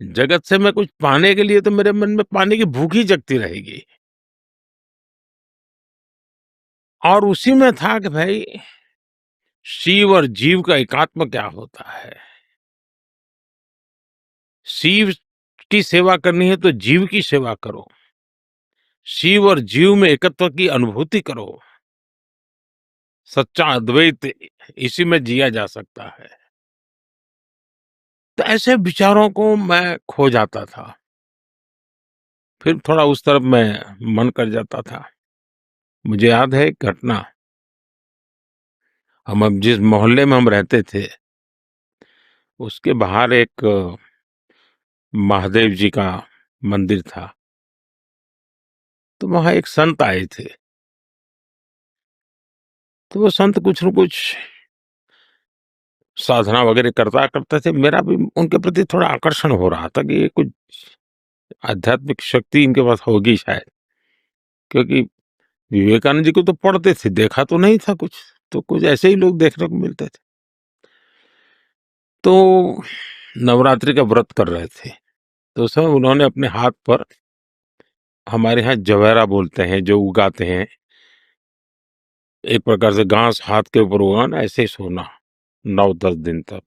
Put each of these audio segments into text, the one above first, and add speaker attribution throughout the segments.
Speaker 1: जगत से मैं कुछ पाने के लिए तो मेरे मन में पाने की भूख ही जगती रहेगी। और उसी में था कि भाई शिव और जीव का एकात्म क्या होता है? शिव की सेवा करनी है तो जीव की सेवा करो। शिव और जीव में एकत्व की अनुभूति करो। सच्चा अद्वैत इसी में जिया जा सकता है। तो ऐसे विचारों को मैं खो जाता था। फिर थोड़ा उस तरफ मैं मन कर जाता था। मुझे याद है एक घटना, हम अब जिस मोहल्ले में हम रहते थे, उसके बाहर एक महादेव जी का मंदिर था। तो वहाँ एक संत आए थे। तो वो संत कुछ न कुछ साधना वगैरह करता करते थे। मेरा भी उनके प्रति थोड़ा आकर्षण हो रहा था कि ये कुछ आध्यात्मिक शक्ति इनके पास होगी शायद। क्योंकि विवेकानंद जी को तो पढ़ते थे, देखा तो नहीं था कुछ, तो कुछ ऐसे ही लोग देखने को मिलते थे। तो नवरात्रि का व्रत कर रहे थे, तो उस समय उन्होंने अपने हाथ पर, हमारे यहाँ जवेरा बोलते हैं जो उगाते हैं, एक प्रकार से घास हाथ के ऊपर उगाना, ऐसे ही सोना 9-10 दिन तक,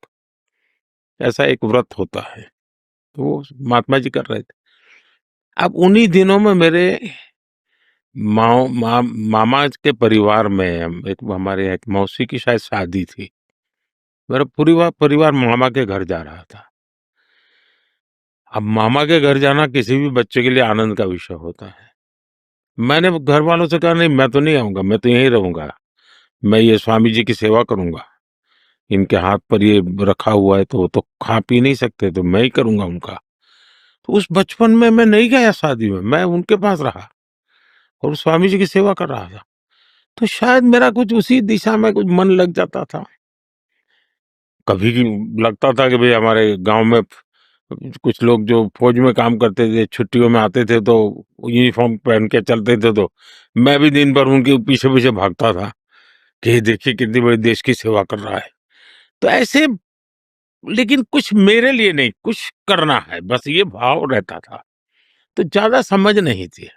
Speaker 1: ऐसा एक व्रत होता है। तो वो महात्मा जी कर रहे थे। अब उन्हीं दिनों में मेरे मामा के परिवार में एक हमारे यहाँ एक मौसी की शायद शादी थी। मेरा पूरा परिवार मामा के घर जा रहा था। अब मामा के घर जाना किसी भी बच्चे के लिए आनंद का विषय होता है। मैंने घर वालों से कहा, नहीं मैं तो नहीं आऊंगा, मैं तो यहीं रहूंगा, मैं ये स्वामी जी की सेवा करूंगा। इनके हाथ पर ये रखा हुआ है तो वो तो खा पी नहीं सकते, तो मैं ही करूंगा उनका। तो उस बचपन में मैं नहीं गया शादी में, मैं उनके पास रहा और स्वामी जी की सेवा कर रहा था। तो शायद मेरा कुछ उसी दिशा में कुछ मन लग जाता था। कभी लगता था कि भाई हमारे गांव में कुछ लोग जो फौज में काम करते थे, छुट्टियों में आते थे तो यूनिफॉर्म पहन के चलते थे, तो मैं भी दिन भर उनके पीछे पीछे भागता था कि ये देखिए कितनी बड़ी देश की सेवा कर रहा है। तो ऐसे, लेकिन कुछ मेरे लिए नहीं, कुछ करना है, बस ये भाव रहता था। तो ज्यादा समझ नहीं थी।